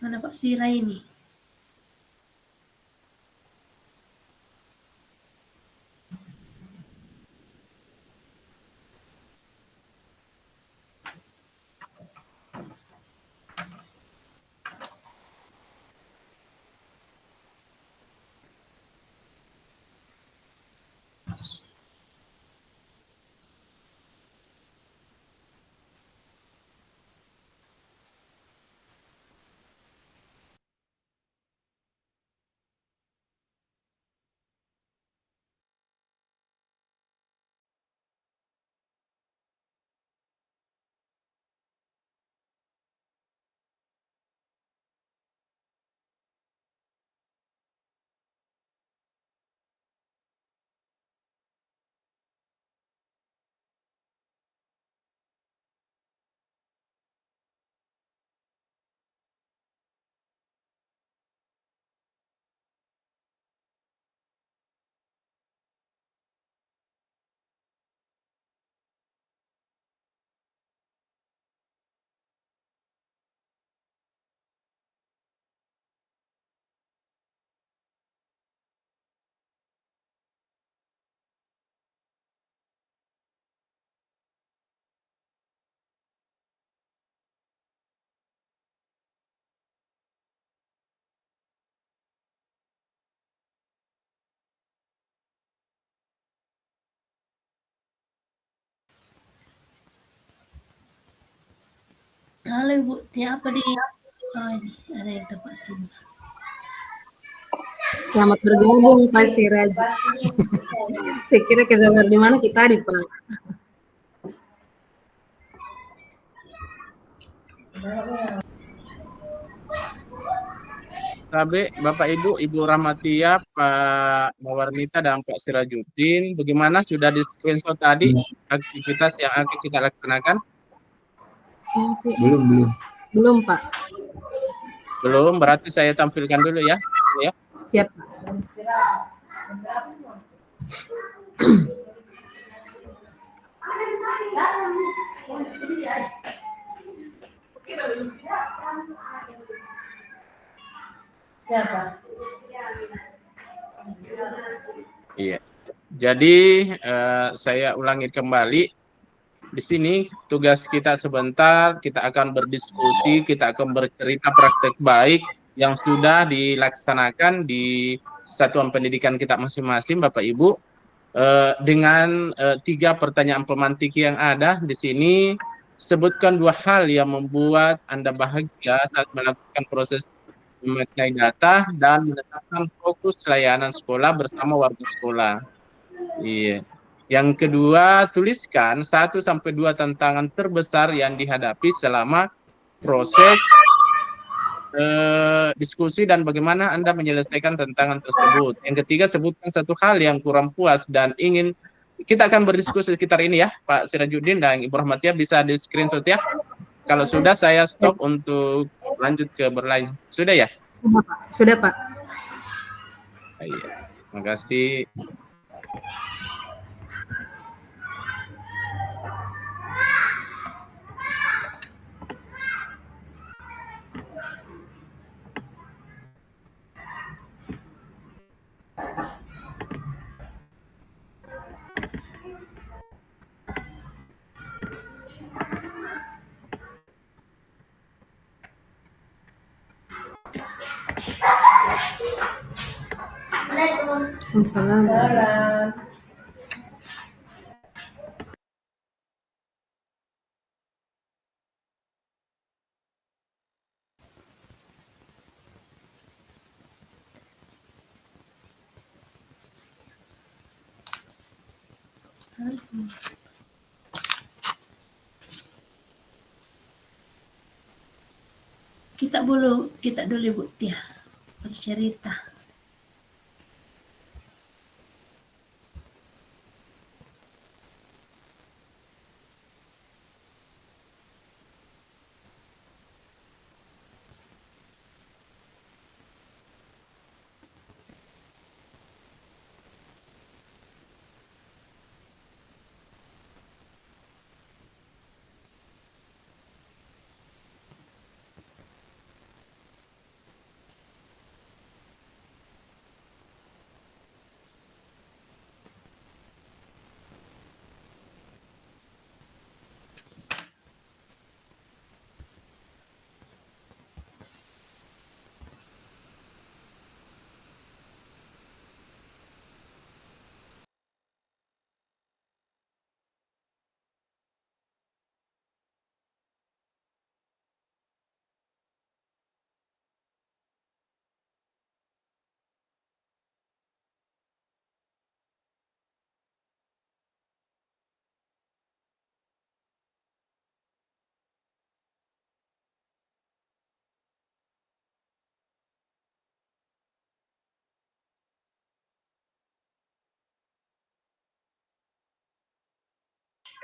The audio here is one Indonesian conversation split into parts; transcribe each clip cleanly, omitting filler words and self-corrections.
Mana Pak Sira ini? Halo Ibu, tiap apa di oh ini ada yang tempat sini. Selamat bergabung Pak Siraj. Saya kira kesabar di mana kita di Pak. Sabe, Bapak Ibu, Ibu Rahmatia, Pak Mawarnita, dan Pak Sirajuddin, bagaimana sudah di screenshot tadi aktivitas yang akan kita laksanakan? Belum Pak. Belum, berarti saya tampilkan dulu ya. Siap. Siapa? Iya. Jadi saya ulangi kembali. Di sini tugas kita sebentar, kita akan berdiskusi, kita akan bercerita praktek baik yang sudah dilaksanakan di satuan pendidikan kita masing-masing, Bapak Ibu. Dengan 3 pertanyaan pemantik yang ada di sini, sebutkan 2 hal yang membuat Anda bahagia saat melakukan proses memaknai data dan menetapkan fokus layanan sekolah bersama warga sekolah. Iya. Yang kedua, tuliskan 1-2 tantangan terbesar yang dihadapi selama proses diskusi dan bagaimana Anda menyelesaikan tantangan tersebut. Yang ketiga, sebutkan 1 hal yang kurang puas dan ingin kita akan berdiskusi sekitar ini ya, Pak Sirajuddin dan Ibu Rahmatia, bisa di screenshot ya. Kalau sudah, saya stop untuk lanjut ke berlanjut. Sudah ya? Sudah Pak. Sudah Pak. Iya. Terima kasih. Assalamualaikum. Kita dulu Ibu Tia bercerita.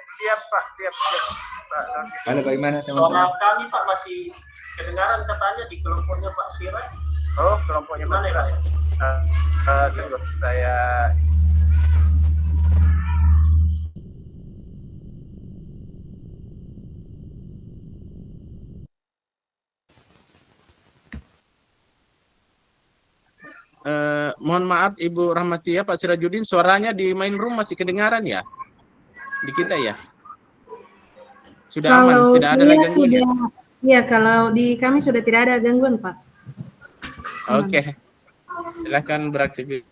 siap Pak, siap. Pak. Halo, bagaimana teman-teman? Suara kami Pak masih kedengaran katanya di kelompoknya Pak Sira. Oh, kelompoknya Pak Sira ya. Tunggu, saya mohon maaf Ibu Rahmatia, Pak Sirajudin, suaranya di main room masih kedengaran ya? Di kita ya? Sudah Kalau aman, tidak ada lagi gangguan ya? Ya, kalau di kami sudah tidak ada gangguan, Pak. Oke. Silakan beraktivitas.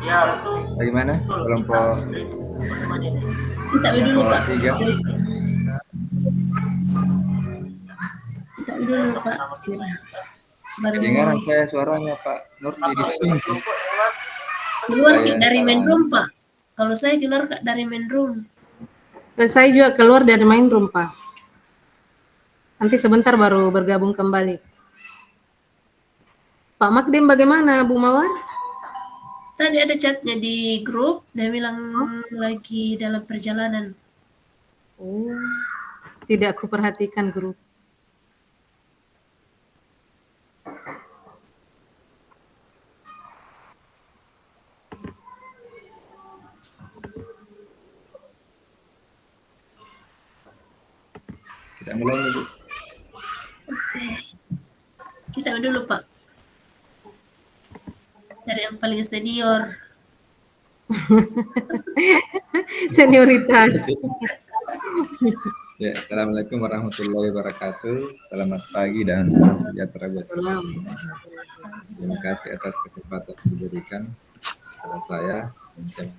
Ya, bagaimana kelompok Kita dulu Pak. 3? Kita dulu Pak Sira. Kedengaran saya suaranya Pak Nur di sini. Keluar dari main room Pak. Kalau saya keluar dari main room. Saya juga keluar dari main room, Pak. Nanti sebentar baru bergabung kembali. Pak Makdim bagaimana, Bu Mawar? Tadi ada chatnya di grup, dia bilang lagi dalam perjalanan. Oh, tidak aku perhatikan grup. Kita mulai dulu. Oke. Kita dulu Pak. Dari yang paling senior. Senioritas. Ya, assalamualaikum warahmatullahi wabarakatuh. Selamat pagi dan salam sejahtera buat kita. Terima kasih atas kesempatan yang diberikan kepada saya jam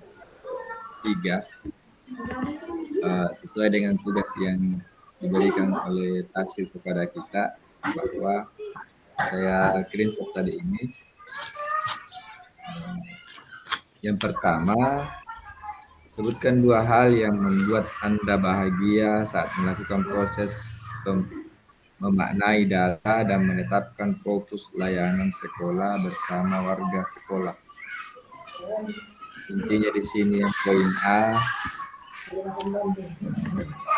3 sesuai dengan tugas yang diberikan oleh Tasir kepada kita, bahwa saya screenshot tadi ini. Yang pertama, sebutkan 2 hal yang membuat Anda bahagia saat melakukan proses memaknai data dan menetapkan fokus layanan sekolah bersama warga sekolah. Intinya di sini yang poin A,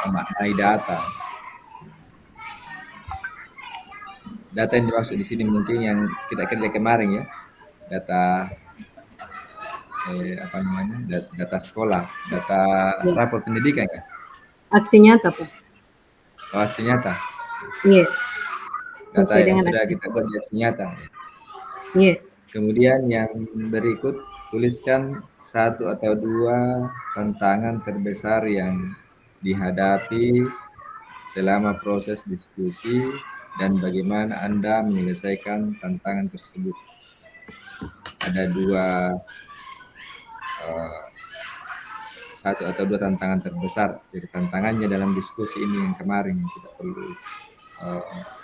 memaknai data. Data yang dimaksud di sini mungkin yang kita kerja kemarin ya, data data sekolah, data rapor pendidikan ya. Aksi nyata, Pak. Oh, aksi nyata. Iya. Data Sesuai yang dengan sudah aksi. kita buat di aksi nyata. Iya. Kemudian yang berikut, tuliskan 1 atau 2 tantangan terbesar yang dihadapi selama proses diskusi dan bagaimana Anda menyelesaikan tantangan tersebut. Ada 1 atau 2 tantangan terbesar. Jadi tantangannya dalam diskusi ini yang kemarin yang kita perlu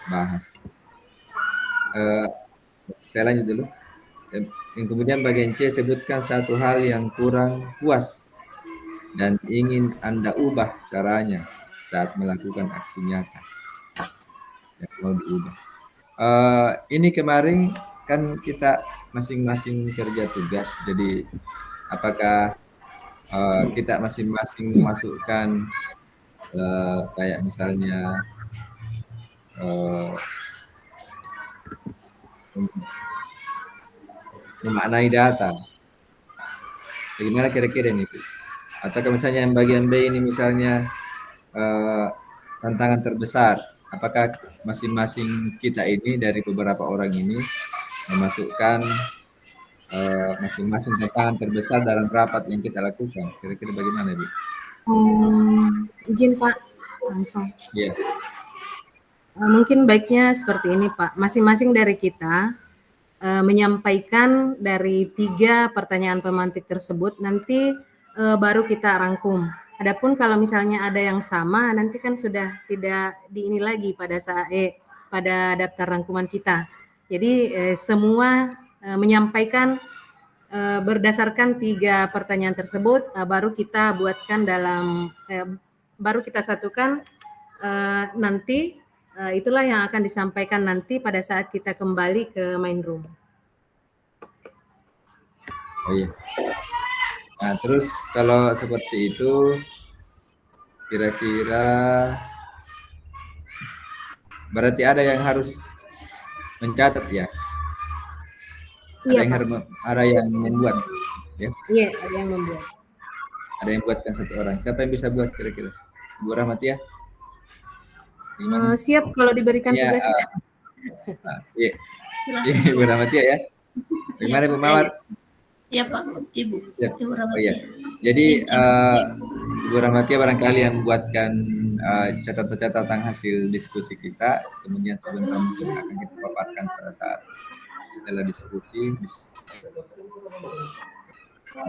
bahas. Saya lanjut dulu. Yang kemudian bagian C, sebutkan 1 hal yang kurang puas dan ingin Anda ubah caranya saat melakukan aksi nyata yang mau diubah. Ini kemarin kan kita masing-masing kerja tugas, jadi apakah kita masing-masing memasukkan kayak misalnya memaknai data, bagaimana kira-kira ini? Atau misalnya yang bagian B ini misalnya tantangan terbesar, apakah masing-masing kita ini dari beberapa orang ini memasukkan masing-masing tantangan terbesar dalam rapat yang kita lakukan. Kira-kira bagaimana, Bu? Izin Pak, langsung. Iya. Mungkin baiknya seperti ini Pak, masing-masing dari kita menyampaikan dari 3 pertanyaan pemantik tersebut, nanti baru kita rangkum. Adapun kalau misalnya ada yang sama, nanti kan sudah tidak ini lagi pada saat pada daftar rangkuman kita. Jadi semua menyampaikan berdasarkan 3 pertanyaan tersebut, baru kita buatkan dalam, baru kita satukan nanti. Itulah yang akan disampaikan nanti pada saat kita kembali ke main room. Oh iya. Nah, terus kalau seperti itu, kira-kira berarti ada yang harus mencatat ya? Iya, Ada yang membuat, ya? Iya, ada yang membuat. Ada yang buatkan 1 orang. Siapa yang bisa buat kira-kira? Bu Rahmatia? Siap kalau diberikan tugas. Iya, Bu Rahmatia ya. Bagaimana Bu Mawar? Iya Pak, Ibu. Siap. Ibu Oh iya. Rahmatia. Jadi Bu Rahmatia barangkali yang membuatkan catatan hasil diskusi kita, kemudian sebentar mungkin akan kita paparkan pada saat setelah diskusi.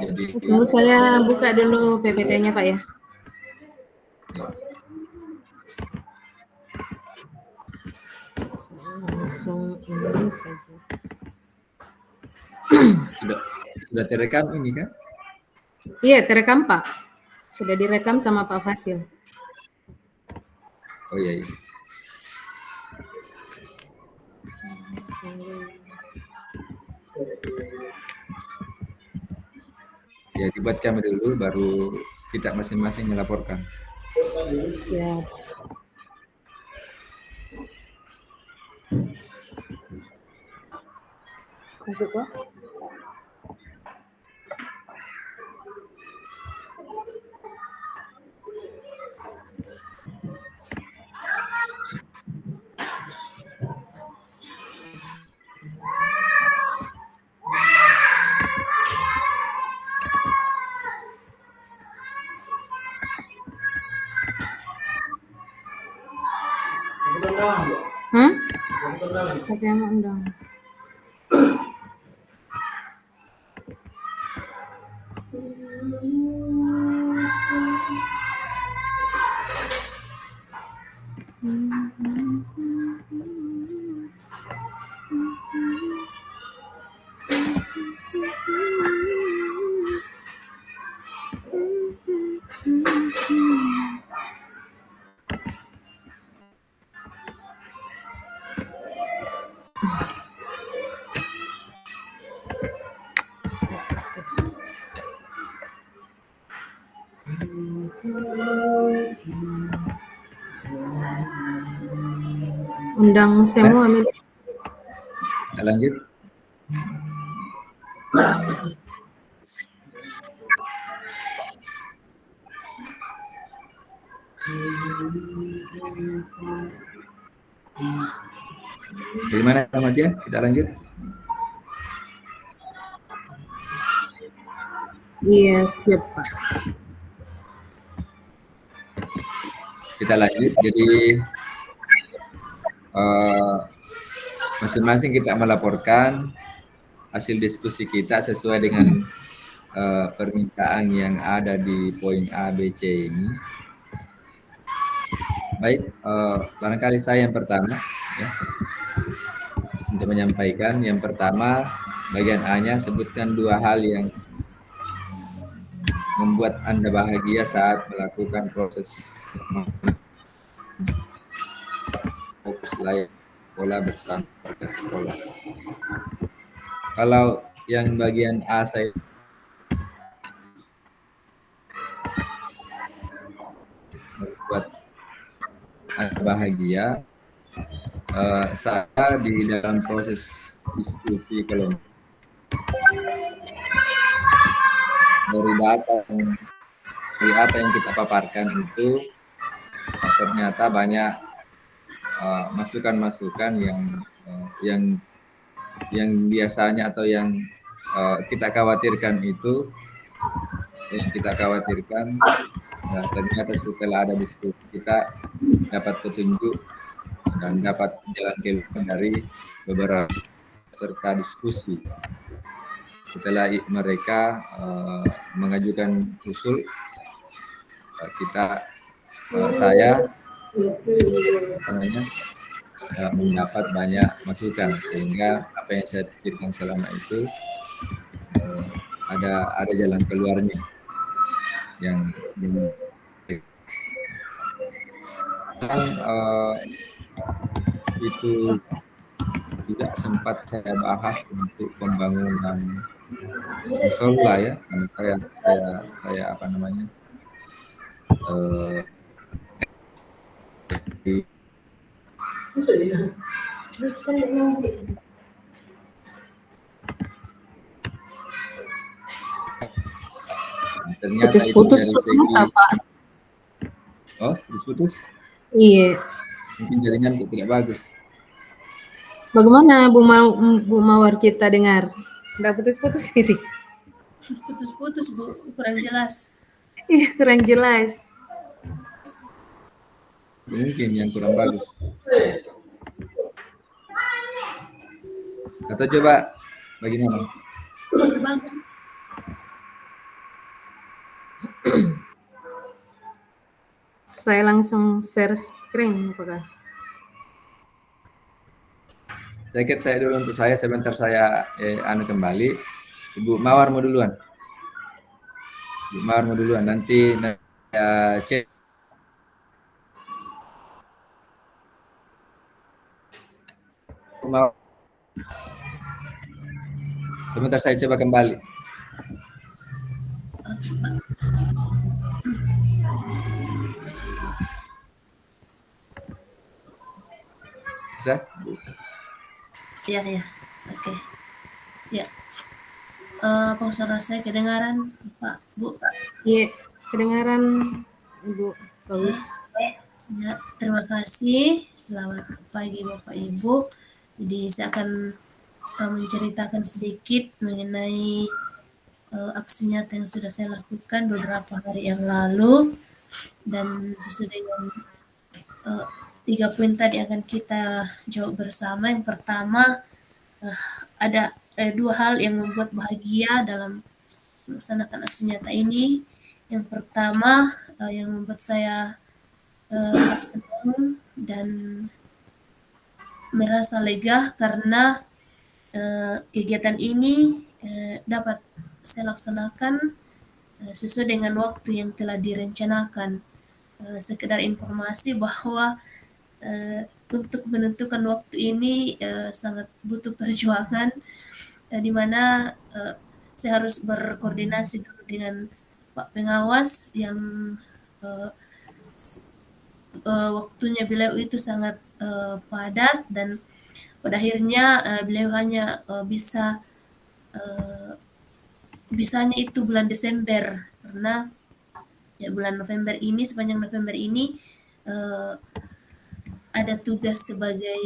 Jadi Tunggu saya buka dulu PPT-nya Pak ya. Langsung ini saja. Sudah terekam ini kan? Iya, terekam Pak. Sudah direkam sama Pak Fasil. Oh iya. Ya, dibuat kami dulu, baru kita masing-masing melaporkan. Siap. Masuk Pak. Pakai yang undang. Undang semua. Kita lanjut. Bagaimana Rahmatia? Kita lanjut. Iya, siap Pak. Kita lanjut. Jadi masing-masing kita melaporkan hasil diskusi kita sesuai dengan permintaan yang ada di poin A, B, C ini. Baik, barangkali saya yang pertama ya, untuk menyampaikan. Yang pertama, bagian A-nya sebutkan 2 hal yang membuat Anda bahagia saat melakukan proses fokus layak pola bersama warga sekolah. Kalau yang bagian A saya membuat Anda bahagia saya di dalam proses diskusi kelompok dari data dari apa yang kita paparkan itu ternyata banyak masukan-masukan yang biasanya atau yang kita khawatirkan itu, ternyata setelah ada diskusi kita dapat petunjuk dan dapat jalan keluar dari beberapa peserta diskusi. Setelah mereka mengajukan usul, saya mendapat banyak masukan, sehingga apa yang saya pikirkan selama itu ada jalan keluarnya yang itu tidak sempat saya bahas untuk pembangunan musola ya, karena saya apa namanya ternyata itu Putus-putus dari segi Pak. putus. Iya. Mungkin jaringan tidak bagus. Bagaimana Bu Mawar kita dengar? Nggak putus-putus ini? Putus-putus Bu, kurang jelas. Iya, kurang jelas. Mungkin yang kurang bagus. Atau coba bagaimana? Bang, Saya langsung share screen, apakah? Saya dulu untuk saya, sebentar saya kembali. Ibu Mawar mau duluan. Nanti cek. Sebentar saya coba kembali. Bisa? ya, oke. Ya, pengusaha saya kedengaran Pak, Bu. Iya, kedengaran Ibu, bagus. Ya, terima kasih. Selamat pagi Bapak Ibu. Jadi saya akan menceritakan sedikit mengenai aksi nyata yang sudah saya lakukan beberapa hari yang lalu, dan sesuai dengan 3 poin tadi akan kita jawab bersama. Yang pertama, ada 2 hal yang membuat bahagia dalam melaksanakan aksi nyata ini. Yang pertama, yang membuat saya senang dan merasa lega karena kegiatan ini dapat saya laksanakan sesuai dengan waktu yang telah direncanakan. Sekedar informasi bahwa untuk menentukan waktu ini sangat butuh perjuangan, di mana saya harus berkoordinasi dulu dengan Pak Pengawas yang waktunya beliau itu sangat padat, dan pada akhirnya beliau hanya bisanya itu bulan Desember, karena ya bulan November ini, sepanjang November ini ada tugas sebagai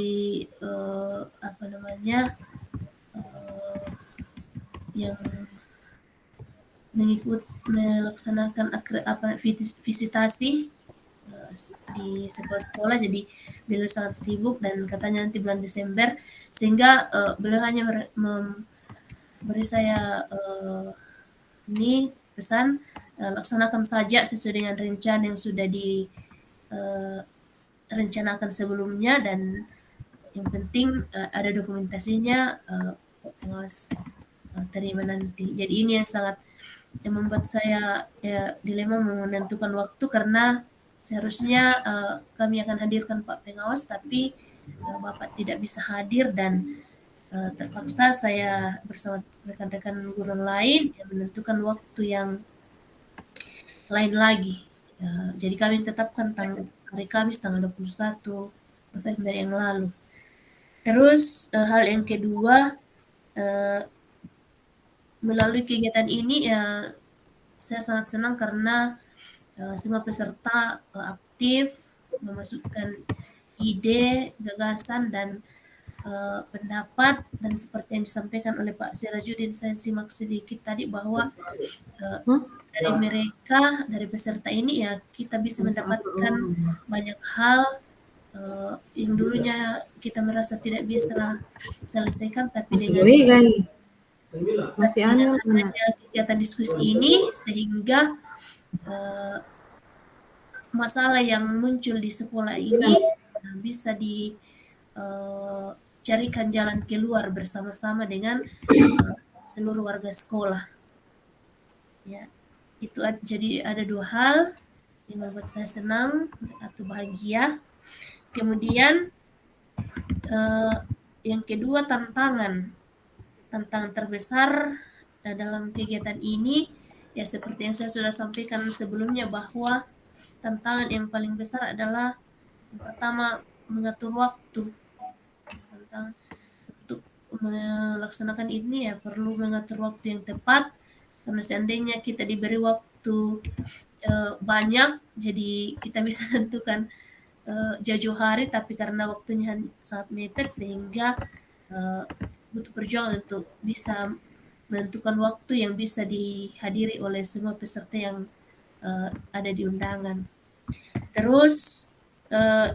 yang melaksanakan visitasi di sekolah-sekolah. Jadi beliau sangat sibuk dan katanya nanti bulan Desember, sehingga beliau hanya memberi saya ini pesan, laksanakan saja sesuai dengan rencana yang sudah direncanakan sebelumnya, dan yang penting ada dokumentasinya, pengawas terima nanti. Jadi ini yang sangat membuat saya dilema menentukan waktu, karena seharusnya kami akan hadirkan Pak Pengawas, tapi Bapak tidak bisa hadir, dan terpaksa saya bersama rekan-rekan guru lain menentukan waktu yang lain lagi. Jadi kami tetapkan hari Kamis tanggal 21 November yang lalu. Terus hal yang kedua, melalui kegiatan ini saya sangat senang karena semua peserta aktif memasukkan ide, gagasan, dan pendapat, dan seperti yang disampaikan oleh Pak Sirajudin, saya simak sedikit tadi bahwa dari mereka, dari peserta ini ya kita bisa mendapatkan banyak hal yang dulunya kita merasa tidak bisa selesaikan, tapi dengan adanya kegiatan diskusi ini sehingga masalah yang muncul di sekolah ini bisa dicarikan jalan keluar bersama-sama dengan seluruh warga sekolah. Ya, itu jadi ada dua hal yang membuat saya senang atau bahagia. Kemudian yang kedua, tantangan terbesar dalam kegiatan ini ya seperti yang saya sudah sampaikan sebelumnya, bahwa tantangan yang paling besar adalah yang pertama mengatur waktu. Untuk melaksanakan ini ya perlu mengatur waktu yang tepat, karena seandainya kita diberi waktu banyak, jadi kita bisa tentukan jauh hari, tapi karena waktunya sangat mepet sehingga butuh perjuangan untuk bisa menentukan waktu yang bisa dihadiri oleh semua peserta yang ada di undangan. Terus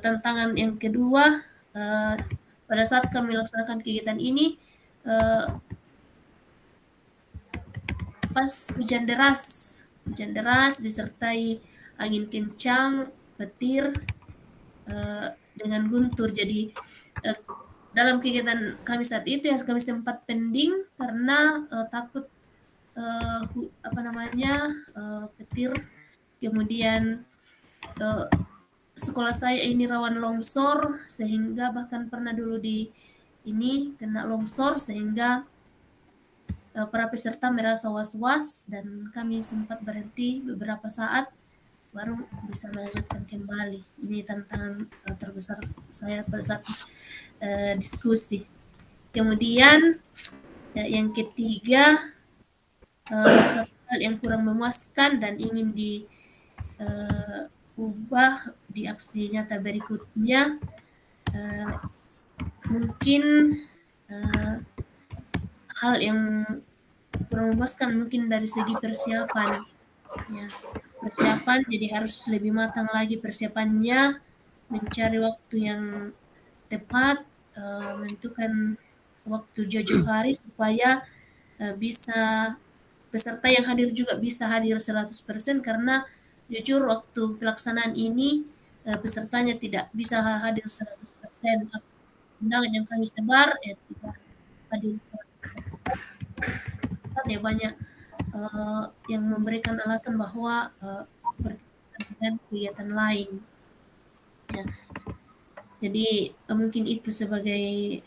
tantangan yang kedua, pada saat kami melaksanakan kegiatan ini pas hujan deras disertai angin kencang, petir, dengan guntur. Jadi dalam kegiatan kami saat itu ya kami sempat pending karena takut petir. Kemudian sekolah saya ini rawan longsor, sehingga bahkan pernah dulu kena longsor, sehingga para peserta merasa was-was dan kami sempat berhenti beberapa saat baru bisa melanjutkan kembali. Ini tantangan terbesar saya pada saat diskusi. Kemudian yang ketiga, satu hal yang kurang memuaskan dan ingin diubah di aksi nyata berikutnya, mungkin hal yang kurang memuaskan mungkin dari segi persiapan. Ya, persiapan jadi harus lebih matang lagi persiapannya, mencari waktu yang tepat, menentukan waktu jauh hari supaya bisa peserta yang hadir juga bisa hadir 100%, karena jujur waktu pelaksanaan ini pesertanya tidak bisa hadir 100%. Undangan yang kami sebar tidak hadir 100%. Ya banyak yang memberikan alasan bahwa berkaitan dengan kegiatan lain. Ya. Jadi mungkin itu sebagai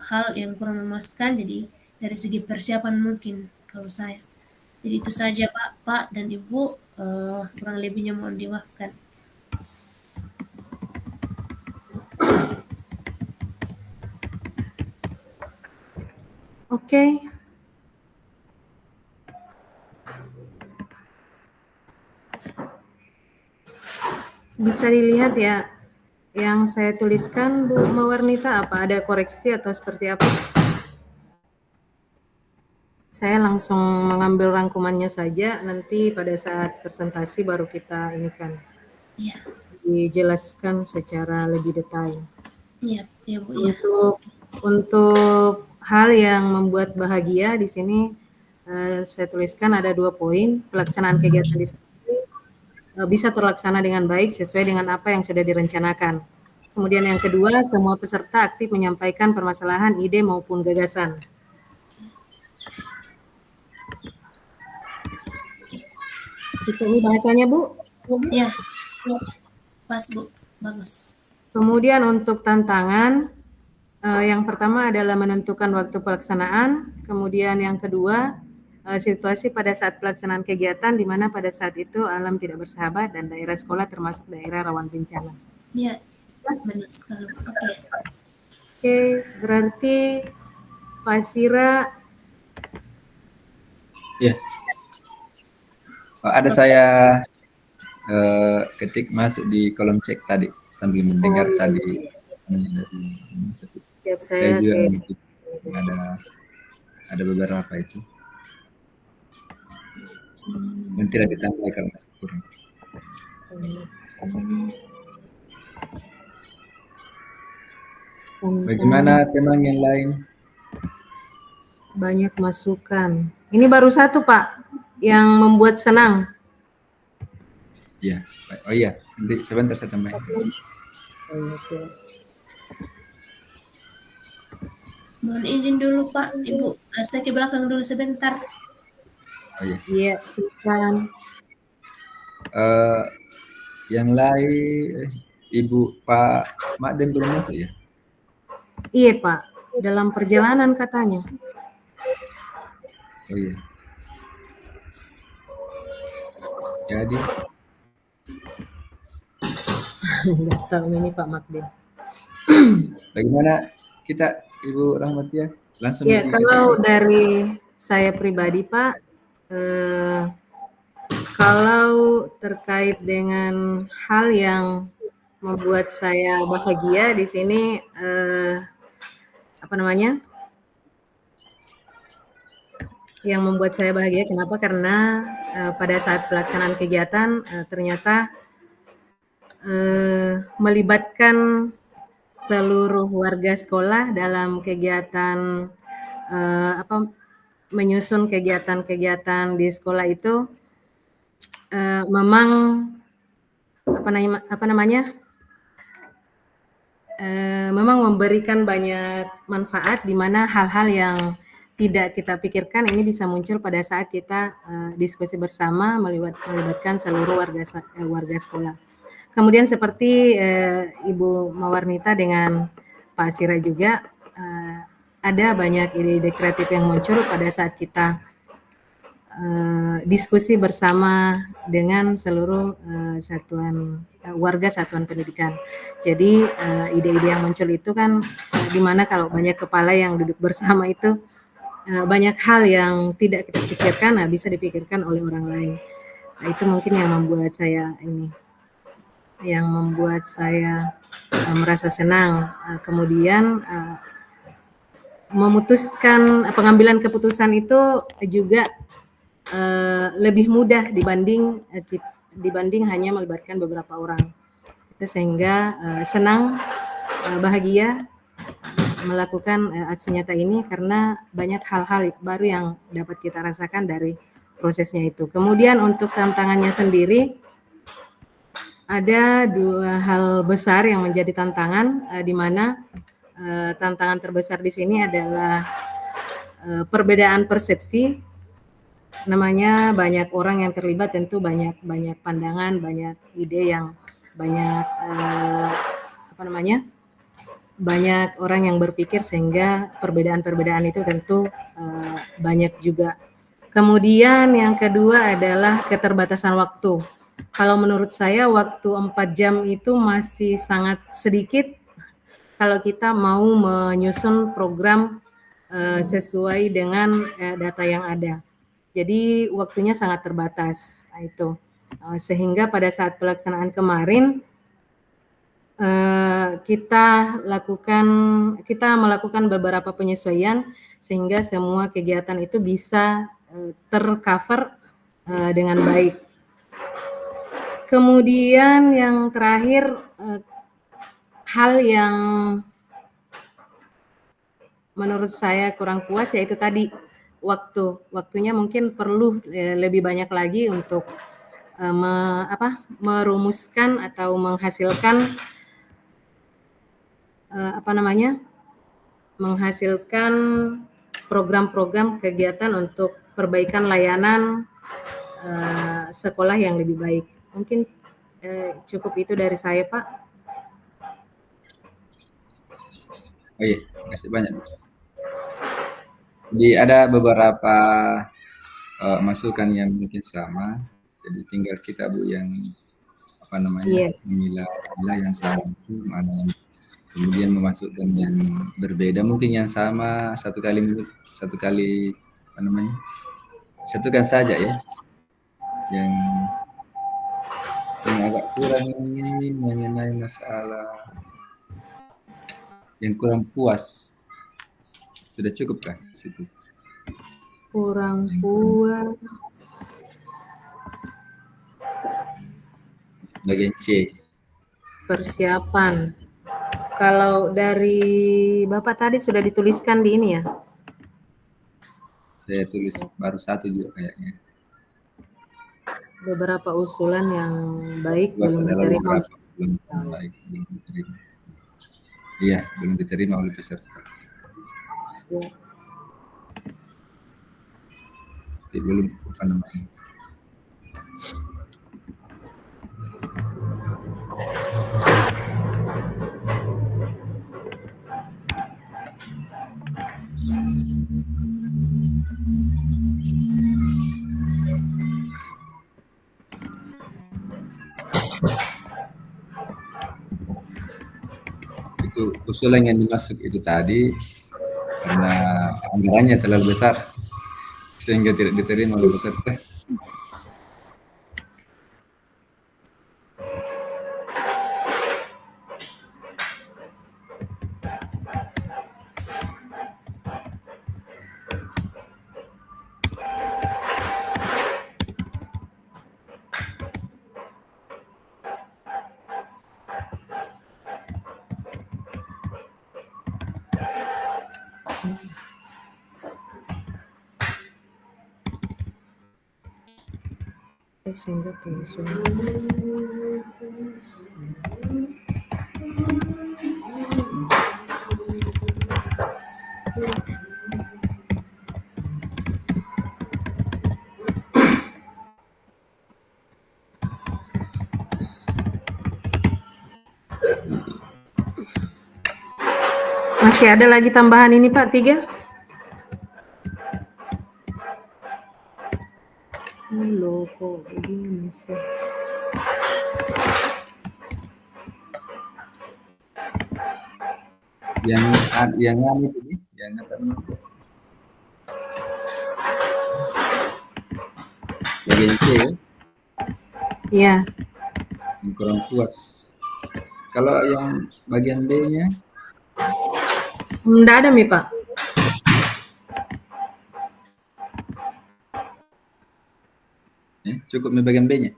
hal yang kurang memuaskan. Jadi dari segi persiapan mungkin kalau saya. Jadi itu saja Pak dan Ibu, kurang lebihnya mohon dimaafkan. Oke. Bisa dilihat ya, yang saya tuliskan Bu Mawarnita, apa ada koreksi atau seperti apa? Saya langsung mengambil rangkumannya saja, nanti pada saat presentasi baru kita inikan. Iya. Dijelaskan secara lebih detail. Iya, Bu. Ya. Untuk hal yang membuat bahagia di sini saya tuliskan ada 2 poin. Pelaksanaan kegiatan diskusi bisa terlaksana dengan baik sesuai dengan apa yang sudah direncanakan. Kemudian yang kedua, semua peserta aktif menyampaikan permasalahan, ide maupun gagasan. Itu bahasanya Bu? Iya. Pas Bu, bagus. Kemudian untuk tantangan, yang pertama adalah menentukan waktu pelaksanaan, kemudian yang kedua situasi pada saat pelaksanaan kegiatan di mana pada saat itu alam tidak bersahabat dan daerah sekolah termasuk daerah rawan bencana. Iya, benar sekali. Oke, berarti Pak Sira. Ya. Ada saya ketik masuk di kolom chat tadi sambil mendengar iya. tadi. Siap, Saya saya juga kayak mengikuti, ada beberapa itu. Nanti tidak ditambah kalau masih kurang. Bagaimana teman yang lain? banyak masukan. Ini baru satu Pak yang membuat senang. Ya, oh iya, nanti sebentar saya tambahin. Mohon izin dulu Pak, Ibu. Saya ke belakang dulu sebentar. Oh iya. Iya, silakan. Yang lain, Ibu Pak Makden belum masuk ya? Iya Pak, dalam perjalanan katanya. Oh iya. Jadi Nggak tahu ini Pak Makdim. bagaimana kita Ibu Rahmatia? Langsung Ya, di kalau dari saya pribadi Pak, kalau terkait dengan hal yang membuat saya bahagia di sini, apa namanya? Yang membuat saya bahagia kenapa? Karena pada saat pelaksanaan kegiatan ternyata melibatkan seluruh warga sekolah dalam kegiatan menyusun kegiatan-kegiatan di sekolah itu memang memang memberikan banyak manfaat di mana hal-hal yang tidak kita pikirkan ini bisa muncul pada saat kita diskusi bersama melibatkan seluruh warga sekolah. Kemudian seperti Ibu Mawarnita dengan Pak Sira juga ada banyak ide-ide kreatif yang muncul pada saat kita diskusi bersama dengan seluruh warga satuan pendidikan. Jadi ide-ide yang muncul itu kan di mana kalau banyak kepala yang duduk bersama itu banyak hal yang tidak kita pikirkan bisa dipikirkan oleh orang lain. Nah, itu mungkin yang membuat saya merasa senang. Kemudian memutuskan pengambilan keputusan itu juga lebih mudah dibanding hanya melibatkan beberapa orang. Sehingga senang, bahagia melakukan aksi nyata ini karena banyak hal-hal baru yang dapat kita rasakan dari prosesnya itu. Kemudian untuk tantangannya sendiri ada 2 hal besar yang menjadi tantangan di mana tantangan terbesar di sini adalah perbedaan persepsi. Namanya banyak orang yang terlibat, tentu banyak pandangan, banyak ide yang banyak banyak orang yang berpikir sehingga perbedaan-perbedaan itu tentu banyak juga. Kemudian yang kedua adalah keterbatasan waktu. Kalau menurut saya waktu 4 jam itu masih sangat sedikit kalau kita mau menyusun program sesuai dengan data yang ada. Jadi waktunya sangat terbatas. Itu sehingga pada saat pelaksanaan kemarin kita melakukan beberapa penyesuaian sehingga semua kegiatan itu bisa tercover dengan baik. Kemudian yang terakhir hal yang menurut saya kurang puas yaitu tadi waktunya mungkin perlu lebih banyak lagi untuk merumuskan atau menghasilkan menghasilkan program-program kegiatan untuk perbaikan layanan sekolah yang lebih baik. Mungkin cukup itu dari saya, Pak. Oh iya, terima kasih banyak. Jadi ada beberapa masukan yang mungkin sama. Jadi tinggal kita Bu yang memilah yang sama itu mana yang kemudian memasukkan yang berbeda, mungkin yang sama satukan saja ya, yang Yang agak kurang ini mengenai masalah yang kurang puas. Sudah cukup kah di situ? Kurang Yang kurang puas. bagian C. Persiapan. Kalau dari Bapak tadi sudah dituliskan di ini ya? Saya tulis baru satu juga kayaknya. Beberapa usulan yang baik Puas belum adalah diterima. beberapa belum baik, belum diterima. Iya, belum diterima oleh peserta. Siap. Jadi belum apa namanya. Itu usulan yang dimasuk itu tadi karena anggarannya terlalu besar sehingga tidak diterima oleh peserta. Sehingga pengusulan. Masih ada lagi tambahan ini Pak, 3? Loh, kok begini sih? Yang itu nih, yang apa namanya? Bagian C ya, Iya. yang kurang puas. Kalau yang bagian B-nya Enggak ada Mi Pak. cukup nih bagian B-nya.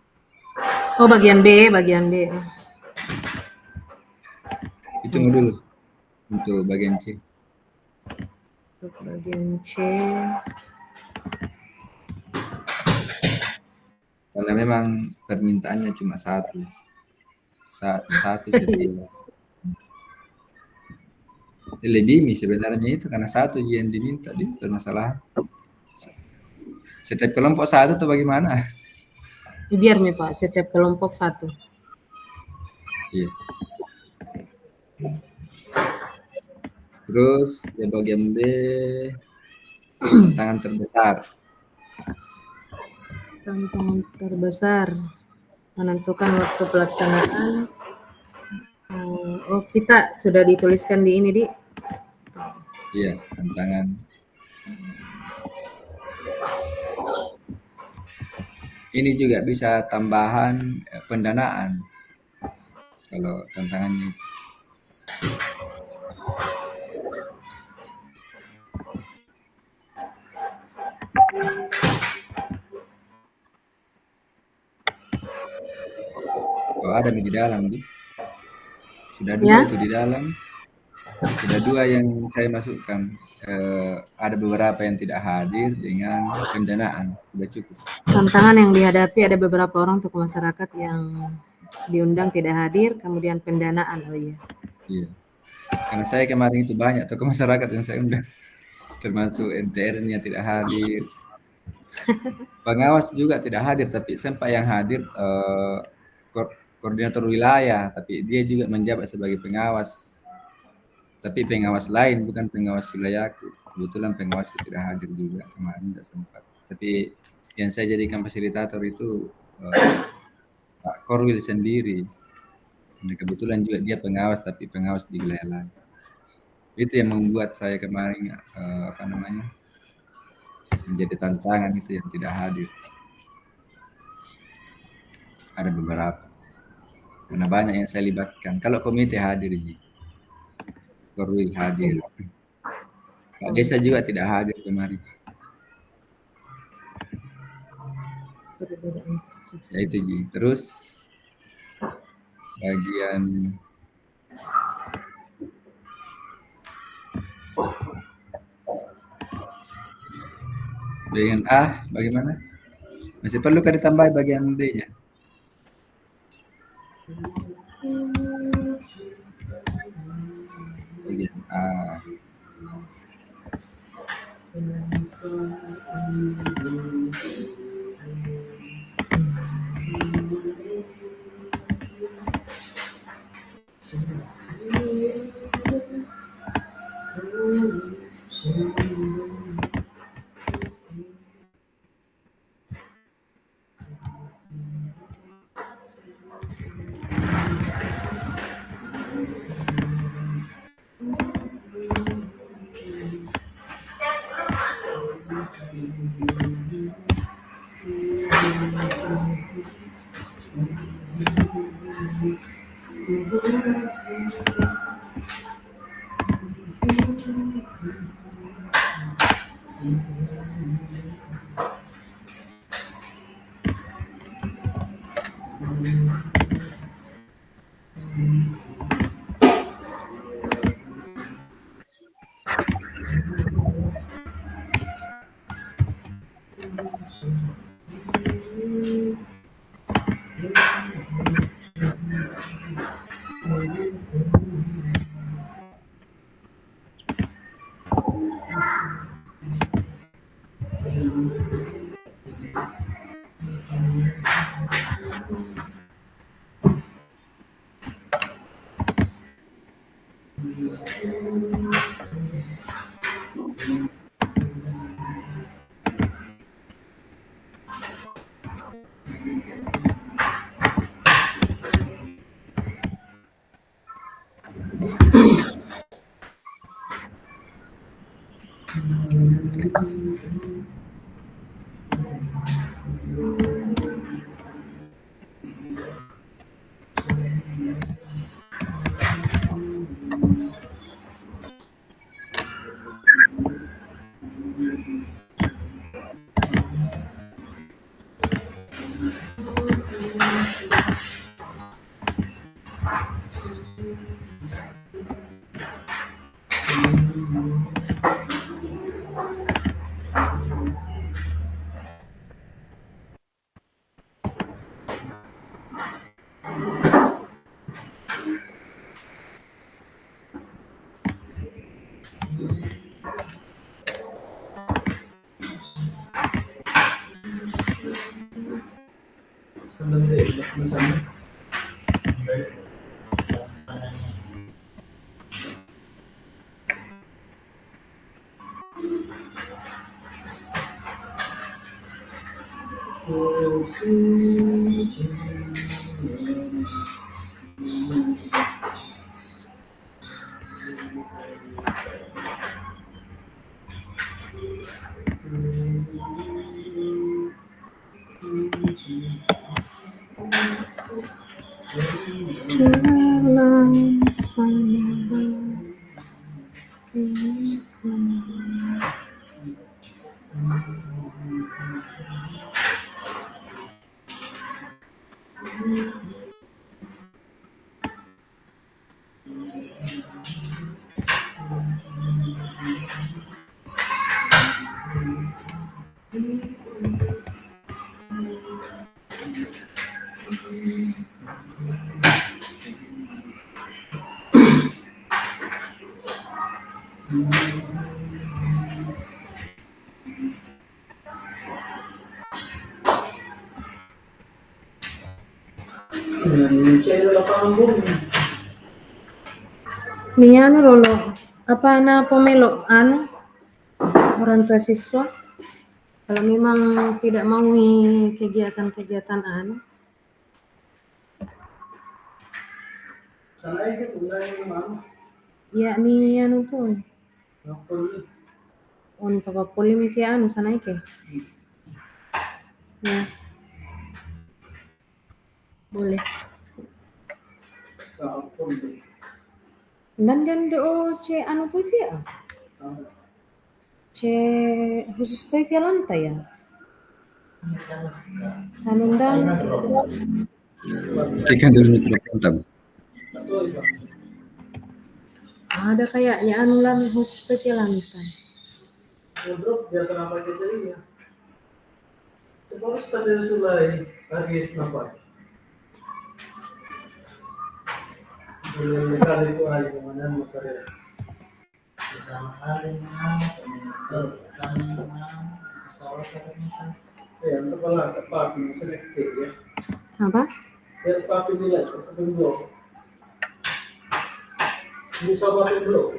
Oh, bagian B, bagian B. Hitung dulu untuk bagian C. Untuk bagian C. Karena memang permintaannya cuma satu setiap. Lebih nih sebenarnya itu karena satu yang diminta di permasalahan. Setiap kelompok satu atau bagaimana? Biar Mi Pak, setiap kelompok 1. Iya. Terus yang bagian B, tantangan terbesar. Tantangan terbesar menentukan waktu pelaksanaan. Oh, kita sudah dituliskan di ini, Di. Iya, tantangan. Ini juga bisa tambahan pendanaan. Kalau tantangannya itu. Oh, ada di dalam, Di. Sudah 2 Ya? itu di dalam. Sudah 2 yang saya masukkan. Ada beberapa yang tidak hadir dengan pendanaan. Sudah cukup. Tantangan yang dihadapi ada beberapa orang tokoh masyarakat yang diundang tidak hadir, kemudian pendanaan. Oh iya. Iya. Karena saya kemarin itu banyak tokoh masyarakat yang saya undang. Termasuk MTR-nya tidak hadir. Pengawas juga tidak hadir, tapi sempat yang hadir koordinator wilayah, tapi dia juga menjabat sebagai pengawas. Tapi pengawas lain, bukan pengawas wilayahku. Kebetulan pengawas tidak hadir juga kemarin, tidak sempat. Tapi yang saya jadikan fasilitator itu Pak Korwil sendiri. Karena kebetulan juga dia pengawas, tapi pengawas di wilayah lain. Itu yang membuat saya kemarin menjadi tantangan itu yang tidak hadir. Ada beberapa. karena banyak yang saya libatkan. Kalau komite hadir, Ji. Korwil hadir. Pak Desa juga tidak hadir kemarin. Perbedaan Ya persepsi. itu, Ji. Terus bagian A bagaimana? Masih perlu kan ditambah bagian D-nya? Bagian A. Dalam sana ni anu lolo apa na pomelo anu orang tua siswa kalau memang tidak mau kegiatan-kegiatan anu ya ni anu tuh on papa polimik ya anu sana ke ya boleh Dan do C anu tuh ya. C khusus tuh ke lantai ya. Anu dan Tekan dulu mikrofon tab. ada kayaknya anu lan khusus tuh ke lantai. Bro, biasa nampak ke sini ya. Sebab tadi sulai lagi nampak. Belum kali itu hari kemana makarya. Sama kali ya, untuk pala tepat ini selektif ya. Apa? Ya tapi dilihat kedua. Bisa pakai belum?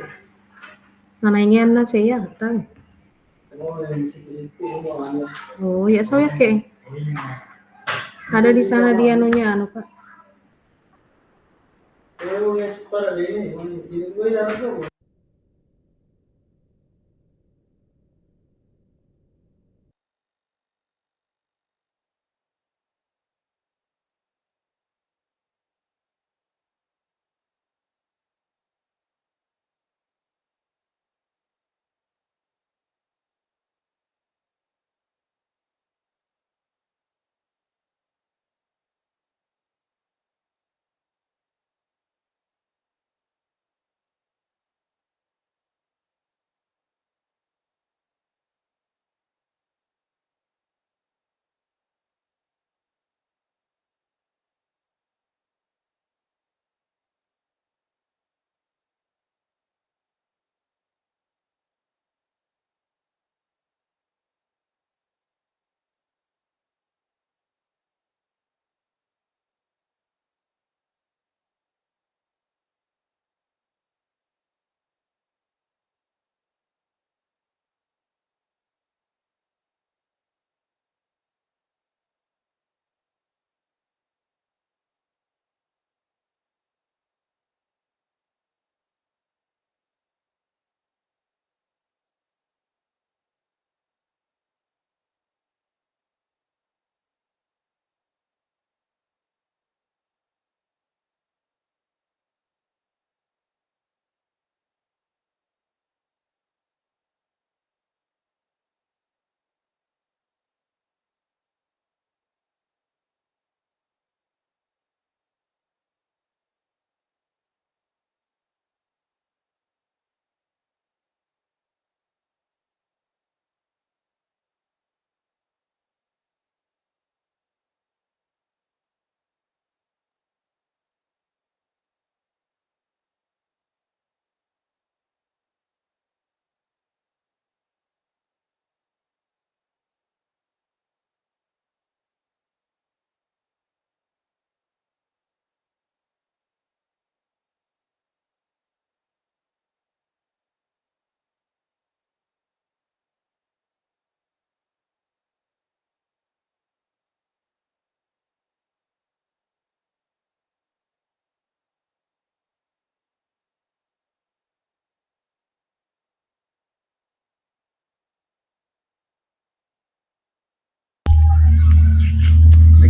Nananya na saya tahu. Oh, yang situ-situ hubungannya. Oh, ya saya ke. Ada di sana dia anunya anu Pak. Oh, yang pada ini gue yang itu.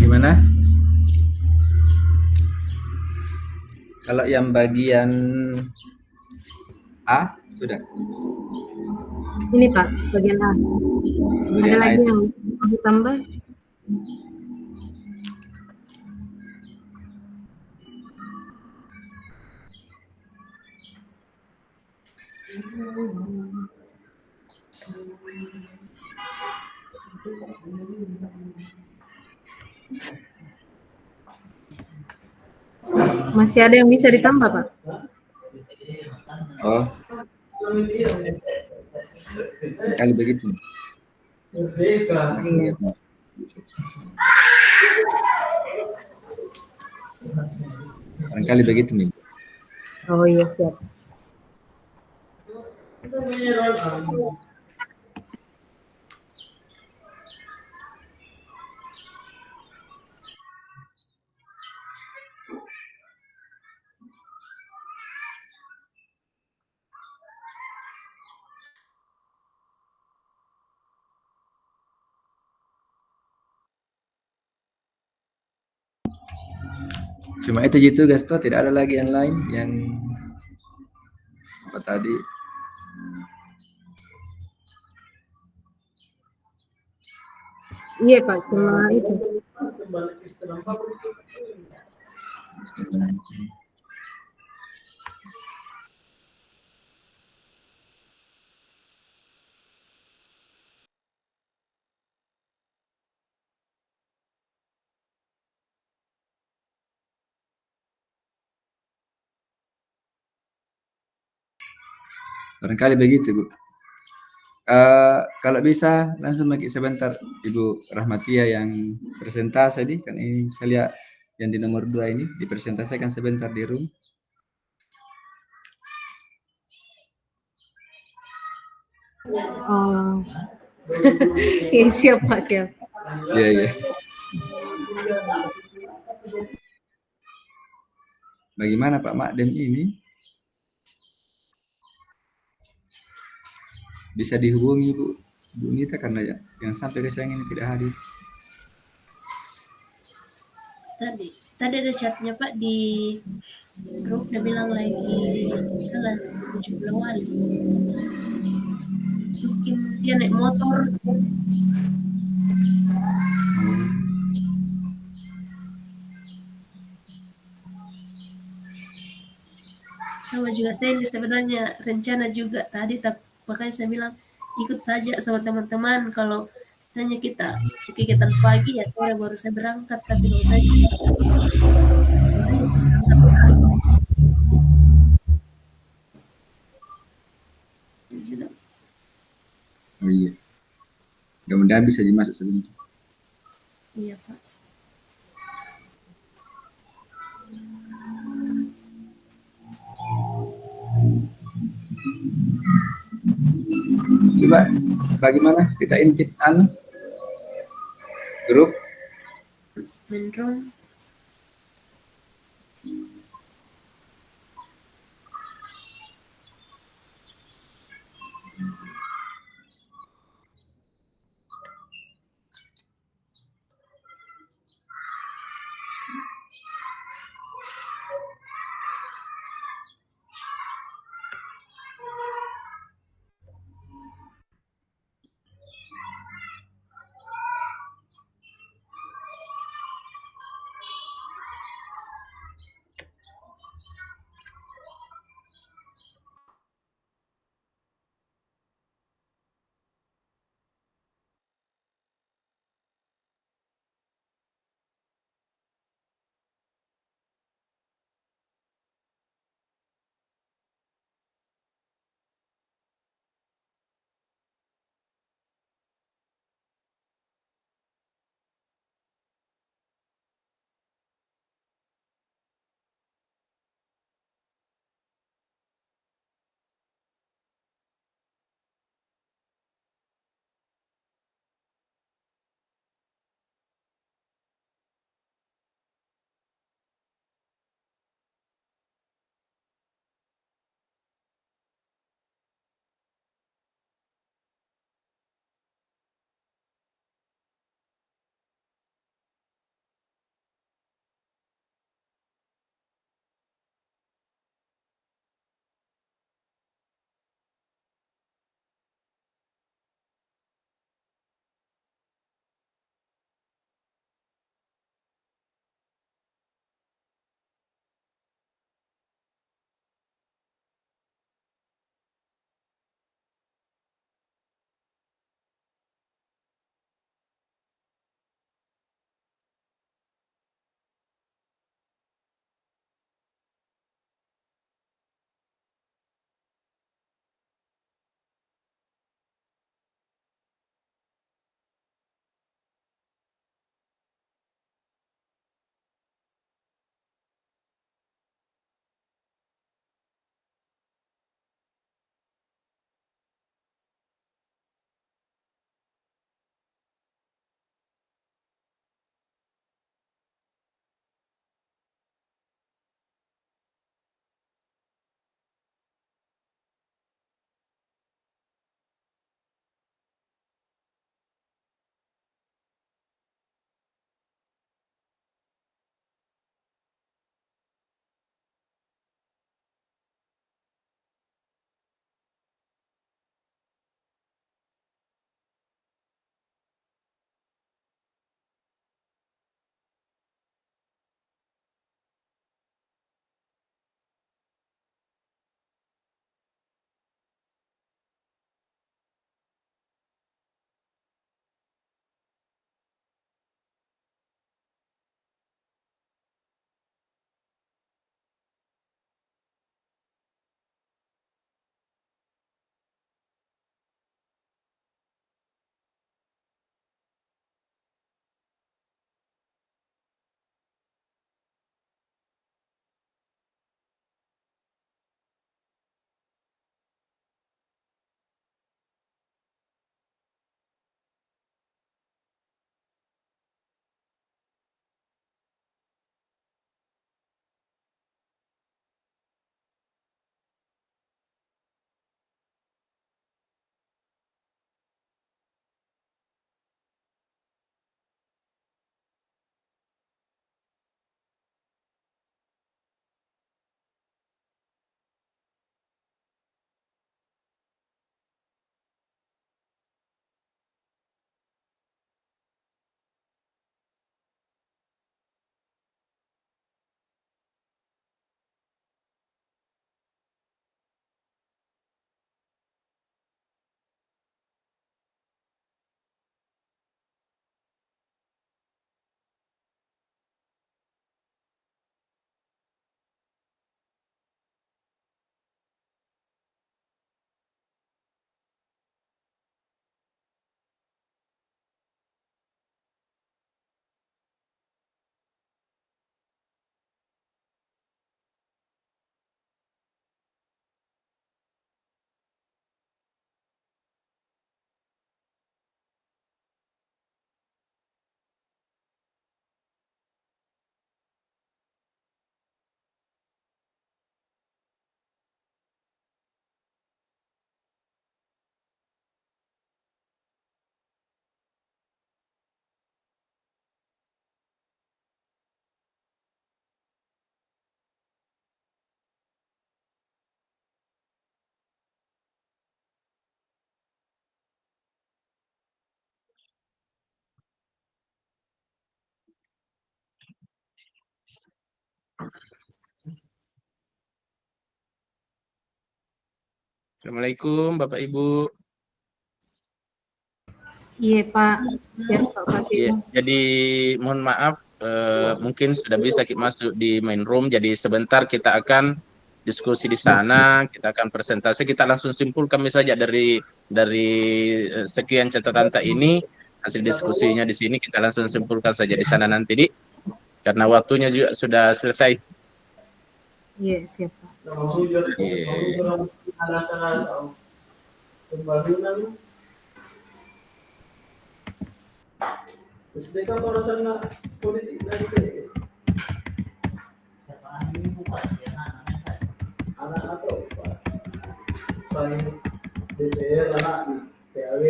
Bagaimana? Kalau yang bagian A sudah. Ini Pak, bagian A. Ada Bagian A lagi itu. yang mau ditambah? Masih ada yang bisa ditambah Pak? Oh, kali begitu. Merdeka. Barangkali begitu nih. Oh iya siap. Itu merah. Cuma itu gitu Gasto, tidak ada lagi yang lain yang apa tadi? Iya Pak, cuma itu. Kembali ke istilah Pak. Barangkali begitu, Bu. Kalau bisa langsung lagi sebentar Ibu Rahmatia yang presentasi tadi, kan ini saya lihat yang di nomor 2 ini dipresentasikan sebentar di room. Oh, iya, siap Pak, siap. Iya, iya. Bagaimana Pak Makdem ini? Bisa dihubungi Bu Nita karena yang sampai ke siang ini tidak hadir. Tadi ada chatnya Pak di grup, dia bilang lagi jalan menuju Bulawali. Mungkin dia naik motor. Sama juga saya ini sebenarnya rencana juga tadi, makanya saya bilang ikut saja sama teman-teman. Kalau misalnya kita kegiatan pagi ya sore baru saya berangkat, tapi kalau saya sore ya saya berangkat pagi. Juga. Oh iya. Mudah-mudahan bisa dimasuk sebentar. Iya Pak. Coba bagaimana kita intip grup. Mendrong. Assalamualaikum Bapak Ibu. Iya Pak, siap Pak Iya, Kasih. jadi mohon maaf, mungkin sudah bisa kita masuk di main room. Jadi sebentar kita akan diskusi di sana, kita akan presentasi, kita langsung simpulkan saja dari sekian catatan ini, hasil diskusinya di sini kita langsung simpulkan saja di sana nanti, Dik. Karena waktunya juga sudah selesai. Iya, siap Pak. Iya. Pembangunan. Terus mereka barusan politik lagi. Anak atau saya DPR anak di PAW.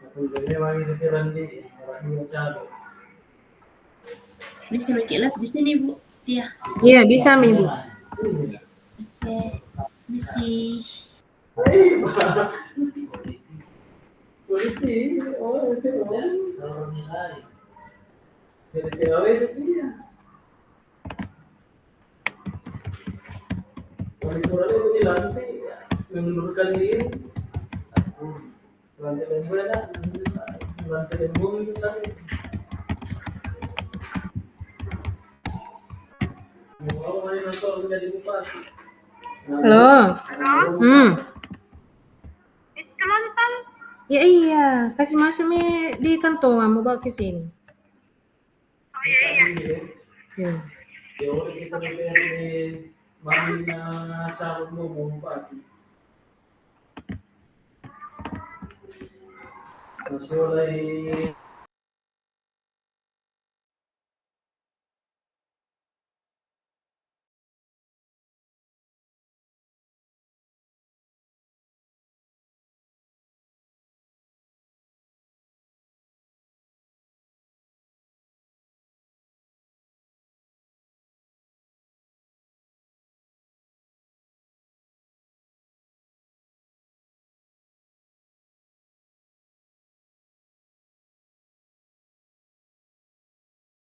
Aku jadi wangi pikiran di orang yang cari. Bisa make live di sini Bu Tia. Iya, bisa Mi Bu. Oke, misi. Politik, oh itu salah nilai. Jadi PAW itu dia. Pemikiran itu dilantik, mengundurkan diri. Lantai lembu ada, lantai lembu itu tadi. Mau main nonton menjadi bupati. Halo. Ya iya, kasih masuk Mi di kantongan mau bawa ke sini. Oh iya. Iya. Teori kita DPRD main calon bupati. Masih oleh